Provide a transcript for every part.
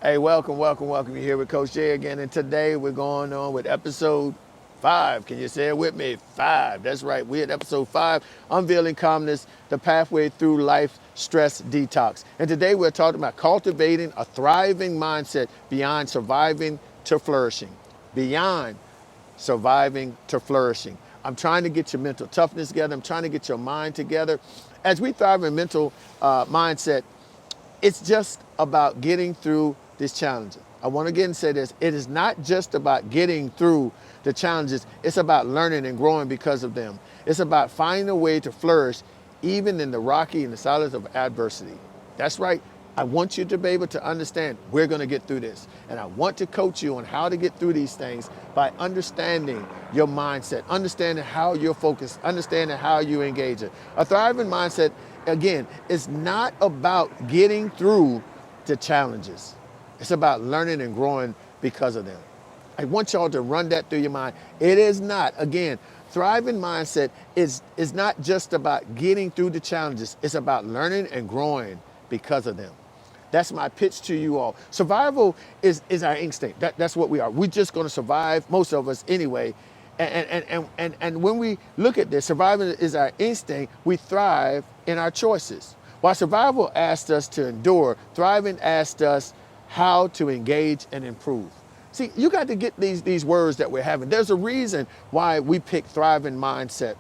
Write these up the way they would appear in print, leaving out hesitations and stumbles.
Hey, welcome. You're here with Coach Jay again, and today we're going on with episode 5. Can you say it with me? 5. That's right. We're at episode 5, Unveiling Calmness, the pathway through life stress detox. And today we're talking about cultivating a thriving mindset beyond surviving to flourishing. Beyond surviving to flourishing. I'm trying to get your mental toughness together. I'm trying to get your mind together. As we thrive in mental mindset, it's just about getting through this challenge. I want to again say this. It is not just about getting through the challenges. It's about learning and growing because of them. It's about finding a way to flourish even in the rocky and the silence of adversity. That's right. I want you to be able to understand we're going to get through this. And I want to coach you on how to get through these things by understanding your mindset, understanding how you're focused, understanding how you engage it. A thriving mindset, again, is not about getting through the challenges. It's about learning and growing because of them. I want y'all to run that through your mind. It is not, again, thriving mindset is not just about getting through the challenges. It's about learning and growing because of them. That's my pitch to you all. Survival is our instinct. That's what we are. We're just going to survive, most of us anyway. And when we look at this, survival is our instinct. We thrive in our choices. While survival asked us to endure, thriving asked us how to engage and improve. See, you got to get these words that we're having. There's a reason why we pick thriving mindset.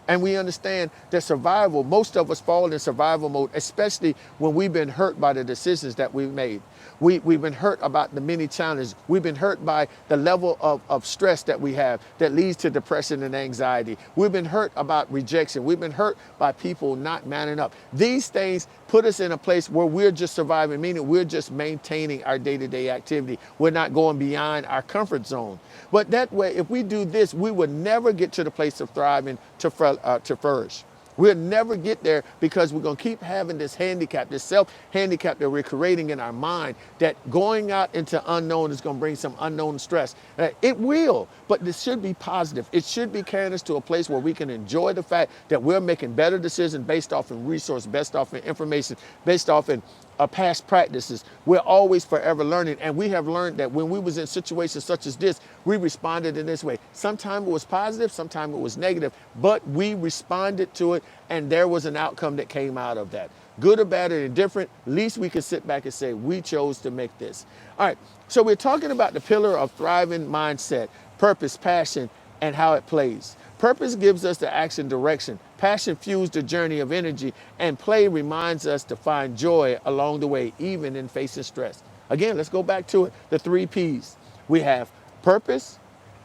And we understand that survival, most of us fall in survival mode, especially when we've been hurt by the decisions that we've made. We've been hurt about the many challenges. We've been hurt by the level of stress that we have that leads to depression and anxiety. We've been hurt about rejection. We've been hurt by people not manning up. These things put us in a place where we're just surviving, meaning we're just maintaining our day-to-day activity. We're not going beyond our comfort zone. But that way, if we do this, we would never get to the place of thriving to flourish. We'll never get there because we're going to keep having this handicap, this self-handicap that we're creating in our mind, that going out into unknown is going to bring some unknown stress. It will, but this should be positive. It should be carrying us to a place where we can enjoy the fact that we're making better decisions based off in resource, based off in information, based off in past practices. We're always forever learning, and we have learned that when we was in situations such as this, we responded in this way. Sometimes it was positive, sometimes it was negative, but we responded to it, and there was an outcome that came out of that. Good or bad or indifferent, at least we could sit back and say, we chose to make this. All right, so we're talking about the pillar of thriving mindset, purpose, passion, and how it plays. Purpose gives us the action direction. Passion fuels the journey of energy, and play reminds us to find joy along the way, even in facing stress. Again, let's go back to it. The 3 P's. We have purpose.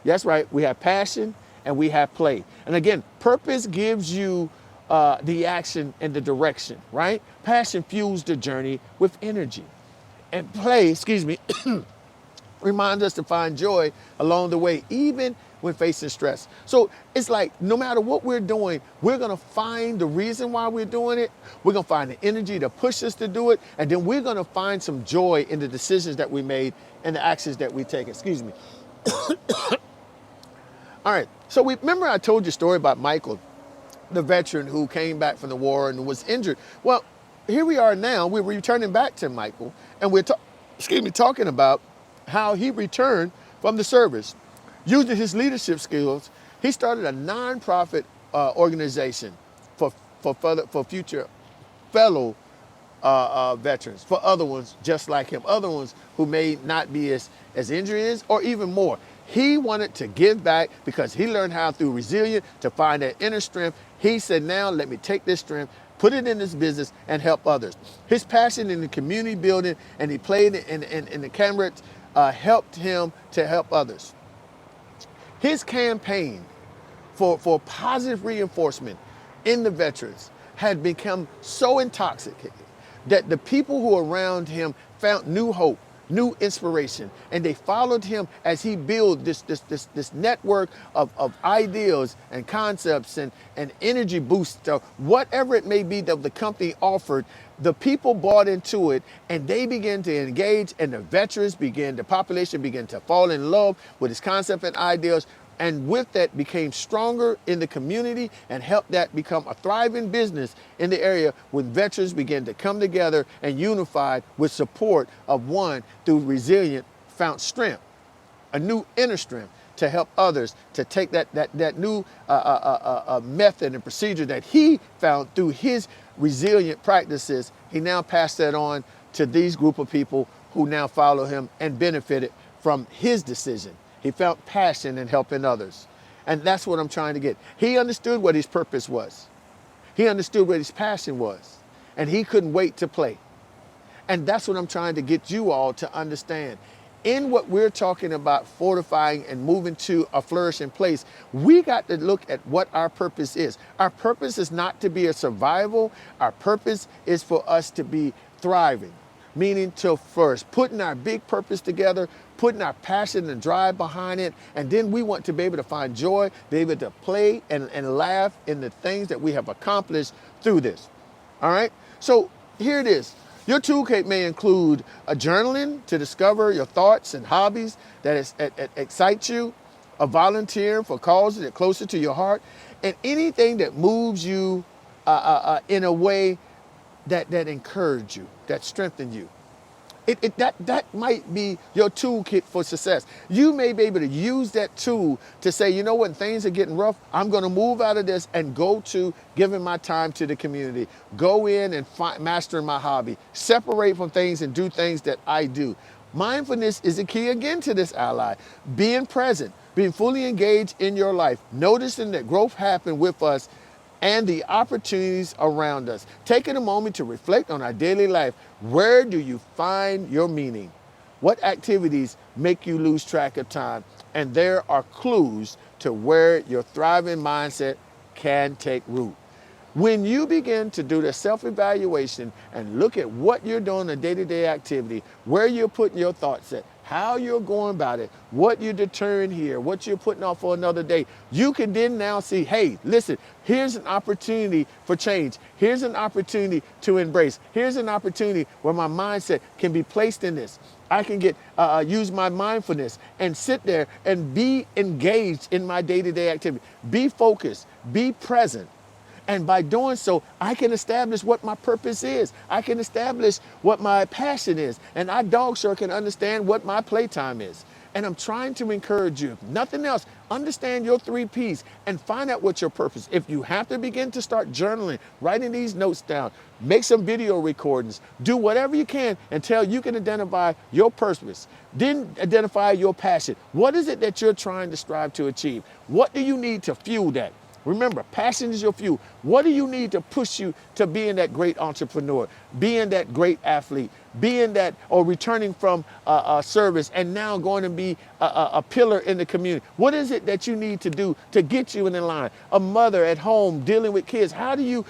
That's right. We have passion, and we have play. And again, purpose gives you the action and the direction, right? Passion fuels the journey with energy. And play, reminds us to find joy along the way, even when facing stress. So it's like no matter what we're doing, we're going to find the reason why we're doing it. We're going to find the energy to push us to do it. And then we're going to find some joy in the decisions that we made and the actions that we take. All right. So remember I told you a story about Michael, the veteran who came back from the war and was injured. Well, here we are now. We're returning back to Michael, and we're talking about how he returned from the service. Using his leadership skills, he started a nonprofit organization for future fellow veterans, for other ones just like him, other ones who may not be as injured or even more. He wanted to give back because he learned how through resilience to find that inner strength. He said, now let me take this strength, put it in this business and help others. His passion in the community building and he played in the Camrets helped him to help others. His campaign for positive reinforcement in the veterans had become so intoxicating that the people who were around him found new hope, new inspiration, and they followed him as he built this network of ideas and concepts and energy boosts, whatever it may be that the company offered. The people bought into it and they began to engage, and the population began to fall in love with his concept and ideas. And with that became stronger in the community and helped that become a thriving business in the area when veterans began to come together and unified with support of one through resilient found strength, a new inner strength to help others to take that new method and procedure that he found through his resilient practices. He now passed that on to these group of people who now follow him and benefited from his decision. He felt passion in helping others. And that's what I'm trying to get. He understood what his purpose was. He understood what his passion was. And he couldn't wait to play. And that's what I'm trying to get you all to understand. In what we're talking about fortifying and moving to a flourishing place, we got to look at what our purpose is. Our purpose is not to be a survival. Our purpose is for us to be thriving, meaning to flourish, putting our big purpose together, putting our passion and drive behind it, and then we want to be able to find joy, be able to play and laugh in the things that we have accomplished through this. All right? So here it is. Your toolkit may include a journaling to discover your thoughts and hobbies that excite you, a volunteer for causes that are closer to your heart, and anything that moves you in a way that encourages you, that strengthens you. That might be your toolkit for success. You may be able to use that tool to say, you know what, things are getting rough. I'm going to move out of this and go to giving my time to the community. Go in and mastering my hobby. Separate from things and do things that I do. Mindfulness is the key again to this ally. Being present, being fully engaged in your life, noticing that growth happened with us and the opportunities around us. Taking a moment to reflect on our daily life. Where do you find your meaning? What activities make you lose track of time? And there are clues to where your thriving mindset can take root. When you begin to do the self-evaluation and look at what you're doing in a day-to-day activity, where you're putting your thoughts at, how you're going about it, what you're deterring here, what you're putting off for another day, you can then now see, hey, listen, here's an opportunity for change. Here's an opportunity to embrace. Here's an opportunity where my mindset can be placed in this. I can use my mindfulness and sit there and be engaged in my day-to-day activity. Be focused, be present. And by doing so, I can establish what my purpose is. I can establish what my passion is. And I dog sure can understand what my playtime is. And I'm trying to encourage you, if nothing else, understand your 3 Ps and find out what your purpose is. If you have to begin to start journaling, writing these notes down, make some video recordings, do whatever you can until you can identify your purpose. Then identify your passion. What is it that you're trying to strive to achieve? What do you need to fuel that? Remember, passion is your fuel. What do you need to push you to being that great entrepreneur, being that great athlete, being that, or returning from service and now going to be a pillar in the community? What is it that you need to do to get you in the line? A mother at home dealing with kids, how do you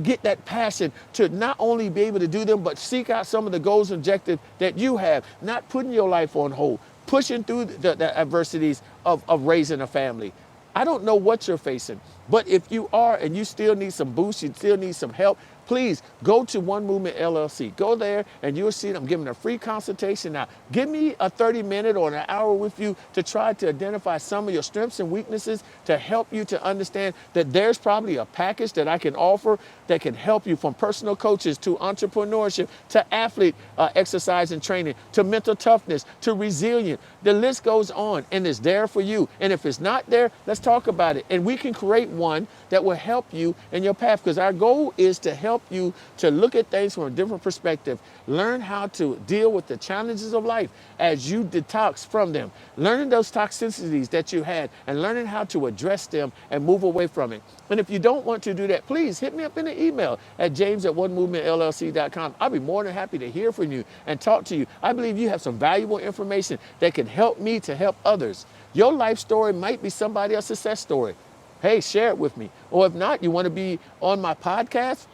get that passion to not only be able to do them, but seek out some of the goals and objectives that you have, not putting your life on hold, pushing through the adversities of raising a family? I don't know what you're facing, but if you are and you still need some boost, you still need some help, please go to One Movement LLC. Go there and you'll see I'm giving a free consultation now. Give me a 30-minute or an hour with you to try to identify some of your strengths and weaknesses to help you to understand that there's probably a package that I can offer that can help you, from personal coaches to entrepreneurship to athlete exercise and training to mental toughness to resilient. The list goes on and it's there for you. And if it's not there, let's talk about it. And we can create one that will help you in your path, because our goal is to help you to look at things from a different perspective, learn how to deal with the challenges of life as you detox from them, learning those toxicities that you had and learning how to address them and move away from it. And if you don't want to do that, please hit me up in the email at james@onemovementllc.com. I'll be more than happy to hear from you and talk to you. I believe you have some valuable information that can help me to help others. Your life story might be somebody else's success story. Hey, share it with me. Or if not, you want to be on my podcast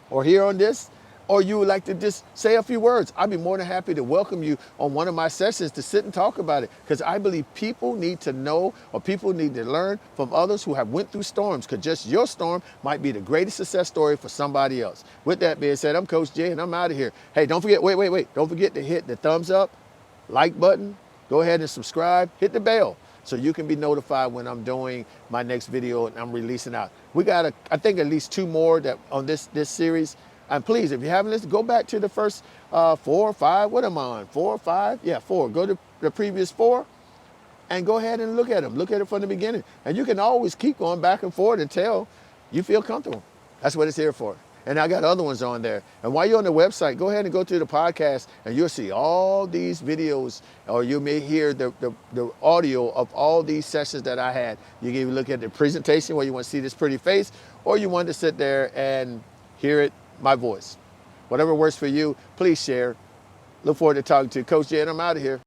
or here on this, or you would like to just say a few words, I'd be more than happy to welcome you on one of my sessions to sit and talk about it, because I believe people need to know, or people need to learn from others who have went through storms, because just your storm might be the greatest success story for somebody else. With that being said, I'm Coach Jay and I'm out of here. Hey, don't forget, wait. Don't forget to hit the thumbs up, like button, go ahead and subscribe, hit the bell. so you can be notified when I'm doing my next video and I'm releasing out. We got, I think, at least 2 more that on this series. And please, if you haven't listened, go back to the first 4 or 5. What am I on? 4 or 5? Yeah, 4. Go to the previous 4 and go ahead and look at them. Look at it from the beginning. And you can always keep going back and forth until you feel comfortable. That's what it's here for. And I got other ones on there. And while you're on the website, go ahead and go to the podcast and you'll see all these videos, or you may hear the audio of all these sessions that I had. You can even look at the presentation where you want to see this pretty face, or you want to sit there and hear it, my voice. Whatever works for you, please share. Look forward to talking to you. Coach J, and I'm out of here.